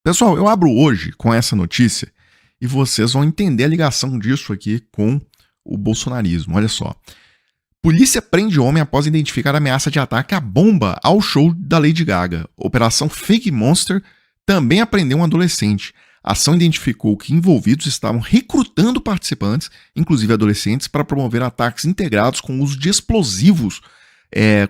Pessoal, eu abro hoje com essa notícia e vocês vão entender a ligação disso aqui com o bolsonarismo. Olha só. Polícia prende homem após identificar ameaça de ataque à bomba ao show da Lady Gaga. Operação Fake Monster também apreendeu um adolescente. A ação identificou que envolvidos estavam recrutando participantes, inclusive adolescentes, para promover ataques integrados com o uso de explosivos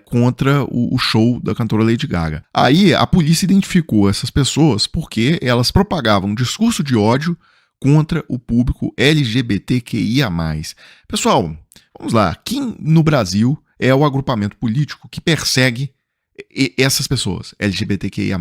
contra o show da cantora Lady Gaga. Aí a polícia identificou essas pessoas porque elas propagavam um discurso de ódio contra o público LGBTQIA+. Pessoal, vamos lá. Quem no Brasil é o agrupamento político que persegue essas pessoas LGBTQIA+?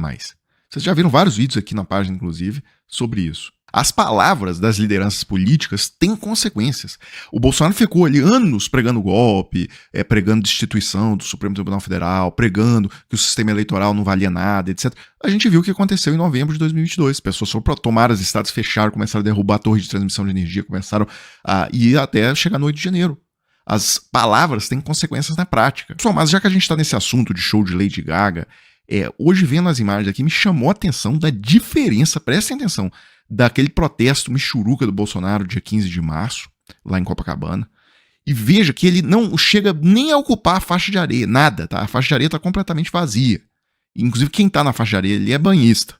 Vocês já viram vários vídeos aqui na página, inclusive, sobre isso. As palavras das lideranças políticas têm consequências. O Bolsonaro ficou ali anos pregando golpe, pregando destituição do Supremo Tribunal Federal, pregando que o sistema eleitoral não valia nada, etc. A gente viu o que aconteceu em novembro de 2022. Pessoas foram para tomar as estradas, fecharam, começaram a derrubar a torre de transmissão de energia, começaram a ir até chegar no 8 de janeiro. As palavras têm consequências na prática. Pessoal, mas já que a gente está nesse assunto de show de Lady Gaga, hoje vendo as imagens aqui me chamou a atenção da diferença, prestem atenção, daquele protesto michuruca do Bolsonaro dia 15 de março, lá em Copacabana. E veja que ele não chega nem a ocupar a faixa de areia, nada, tá? A faixa de areia está completamente vazia. Inclusive quem está na faixa de areia ali é banhista.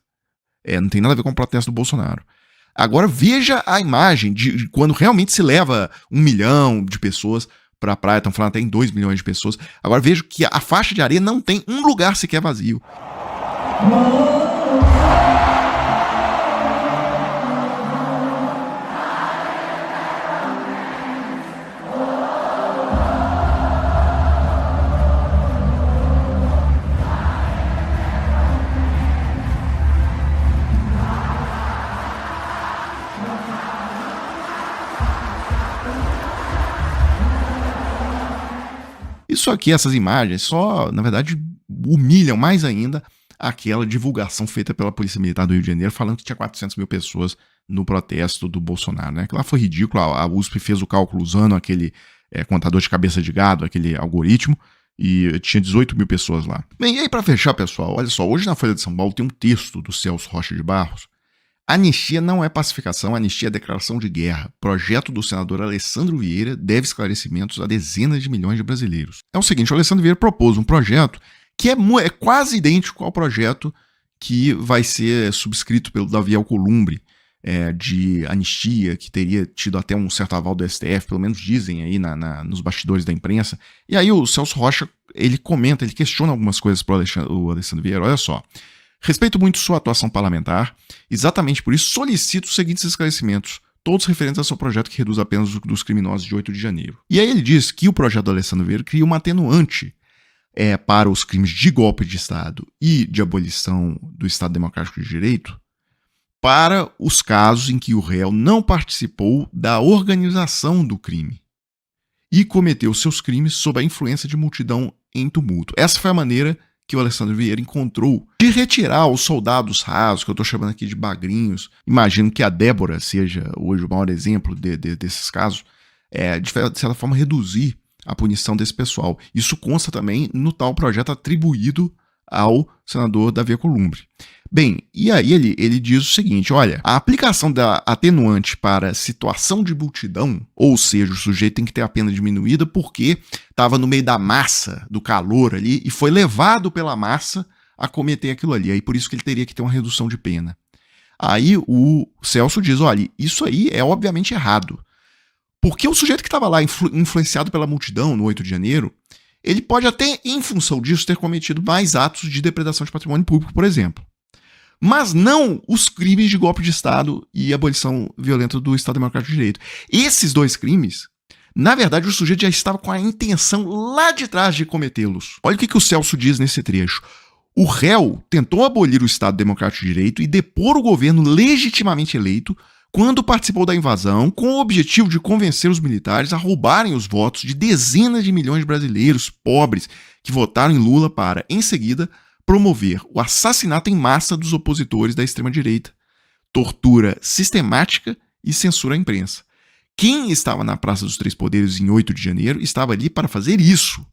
Não tem nada a ver com o protesto do Bolsonaro. Agora veja a imagem de quando realmente se leva 1 milhão de pessoas para a praia, estão falando até em 2 milhões de pessoas. Agora veja que a faixa de areia não tem um lugar sequer vazio. Isso aqui, essas imagens, só, na verdade, humilham mais ainda aquela divulgação feita pela Polícia Militar do Rio de Janeiro, falando que tinha 400 mil pessoas no protesto do Bolsonaro, né? Aquilo lá foi ridículo, a USP fez o cálculo usando aquele contador de cabeça de gado, aquele algoritmo, e tinha 18 mil pessoas lá. Bem, e aí para fechar, pessoal, olha só, hoje na Folha de São Paulo tem um texto do Celso Rocha de Barros. Anistia não é pacificação, anistia é declaração de guerra. Projeto do senador Alessandro Vieira deve esclarecimentos a dezenas de milhões de brasileiros. É o seguinte, o Alessandro Vieira propôs um projeto que é quase idêntico ao projeto que vai ser subscrito pelo Davi Alcolumbre, de anistia, que teria tido até um certo aval do STF, pelo menos dizem aí nos bastidores da imprensa. E aí o Celso Rocha, ele comenta, ele questiona algumas coisas para o Alessandro Vieira. Olha só. Respeito muito sua atuação parlamentar, exatamente por isso solicito os seguintes esclarecimentos, todos referentes ao seu projeto que reduz apenas dos criminosos de 8 de janeiro. E aí ele diz que o projeto do Alessandro Vieira cria uma atenuante para os crimes de golpe de Estado e de abolição do Estado Democrático de Direito para os casos em que o réu não participou da organização do crime e cometeu seus crimes sob a influência de multidão em tumulto. Essa foi a maneira que o Alessandro Vieira encontrou de retirar os soldados rasos, que eu estou chamando aqui de bagrinhos. Imagino que a Débora seja hoje o maior exemplo desses casos, de certa forma reduzir a punição desse pessoal. Isso consta também no tal projeto atribuído ao senador Davi Alcolumbre. Bem, e aí ele diz o seguinte, olha, a aplicação da atenuante para situação de multidão, ou seja, o sujeito tem que ter a pena diminuída porque estava no meio da massa, do calor ali, e foi levado pela massa a cometer aquilo ali, aí por isso que ele teria que ter uma redução de pena. Aí o Celso diz, olha, isso aí é obviamente errado, porque o sujeito que estava lá influenciado pela multidão no 8 de janeiro, ele pode até, em função disso, ter cometido mais atos de depredação de patrimônio público, por exemplo. Mas não os crimes de golpe de Estado e abolição violenta do Estado Democrático de Direito. Esses dois crimes, na verdade, o sujeito já estava com a intenção lá de trás de cometê-los. Olha o que o Celso diz nesse trecho. O réu tentou abolir o Estado Democrático de Direito e depor o governo legitimamente eleito quando participou da invasão com o objetivo de convencer os militares a roubarem os votos de dezenas de milhões de brasileiros pobres que votaram em Lula para, em seguida, promover o assassinato em massa dos opositores da extrema-direita, tortura sistemática e censura à imprensa. Quem estava na Praça dos Três Poderes em 8 de janeiro estava ali para fazer isso.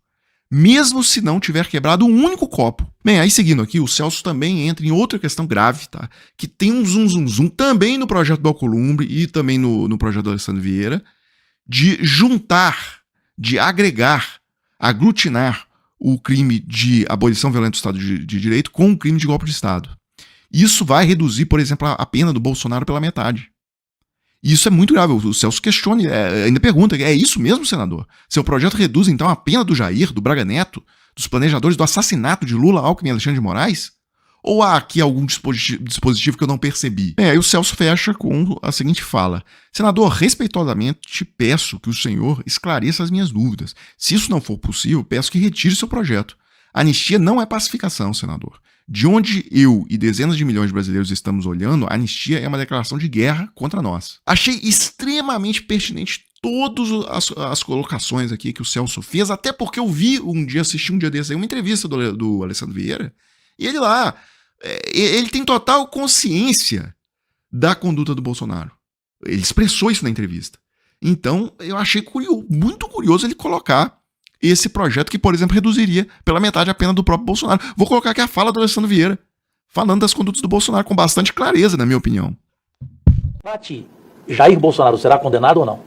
mesmo se não tiver quebrado um único copo. Bem, aí seguindo aqui, o Celso também entra em outra questão grave, tá? Que tem um zum também no projeto do Alcolumbre e também no projeto do Alessandro Vieira, de juntar, de agregar, aglutinar o crime de abolição violenta do Estado de Direito com o crime de golpe de Estado. Isso vai reduzir, por exemplo, a pena do Bolsonaro pela metade. E isso é muito grave. O Celso questiona, ainda pergunta, é isso mesmo, senador? Seu projeto reduz, então, a pena do Jair, do Braga Neto, dos planejadores do assassinato de Lula, Alckmin e Alexandre de Moraes? Ou há aqui algum dispositivo que eu não percebi? Aí o Celso fecha com a seguinte fala: senador, respeitosamente te peço que o senhor esclareça as minhas dúvidas. Se isso não for possível, peço que retire seu projeto. Anistia não é pacificação, senador. De onde eu e dezenas de milhões de brasileiros estamos olhando, a anistia é uma declaração de guerra contra nós. Achei extremamente pertinente todas as colocações aqui que o Celso fez, até porque eu assisti um dia desses aí, uma entrevista do Alessandro Vieira, e ele lá, ele tem total consciência da conduta do Bolsonaro. Ele expressou isso na entrevista. Então, eu achei muito curioso ele colocar esse projeto que, por exemplo, reduziria pela metade a pena do próprio Bolsonaro. Vou colocar aqui a fala do Alessandro Vieira, falando das condutas do Bolsonaro com bastante clareza, na minha opinião. Jair Bolsonaro será condenado ou não?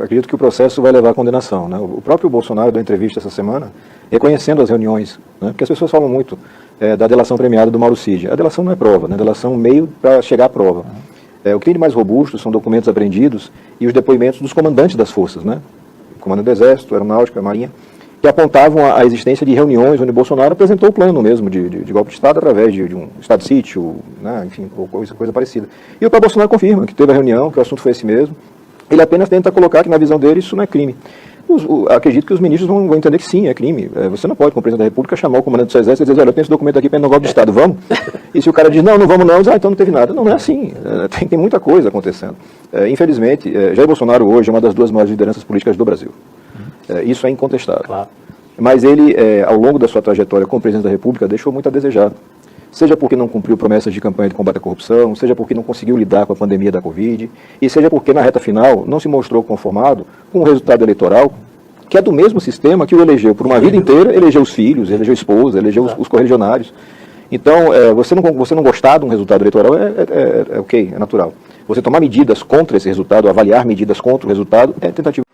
Acredito que o processo vai levar à condenação, né? O próprio Bolsonaro deu entrevista essa semana reconhecendo as reuniões, né? Porque as pessoas falam muito da delação premiada do Mauro Cid. A delação não é prova, né? A delação é um meio para chegar à prova. O que tem de mais robusto são documentos apreendidos e os depoimentos dos comandantes das forças, né? Comando do Exército, Aeronáutica, Marinha, que apontavam a existência de reuniões onde Bolsonaro apresentou o plano mesmo de golpe de Estado através de um estado de sítio, né, enfim, ou coisa parecida. E o próprio Bolsonaro confirma que teve a reunião, que o assunto foi esse mesmo. Ele apenas tenta colocar que, na visão dele, isso não é crime. Acredito que os ministros vão entender que sim, é crime. Você não pode, como presidente da República, chamar o comandante do seu exército e dizer: olha, eu tenho esse documento aqui para um golpe de Estado, vamos? E se o cara diz: não vamos não, diz: então não teve nada. Não é assim, tem muita coisa acontecendo. Infelizmente, Jair Bolsonaro hoje é uma das duas maiores lideranças políticas do Brasil. Isso é incontestável. Claro. Mas ele, ao longo da sua trajetória como presidente da República, deixou muito a desejar. Seja porque não cumpriu promessas de campanha de combate à corrupção, seja porque não conseguiu lidar com a pandemia da Covid, e seja porque na reta final não se mostrou conformado com o resultado eleitoral, que é do mesmo sistema que o elegeu por uma vida inteira, elegeu os filhos, elegeu a esposa, elegeu os correligionários. Então, você não gostar de um resultado eleitoral é ok, é natural. Você tomar medidas contra esse resultado, avaliar medidas contra o resultado, é tentativa.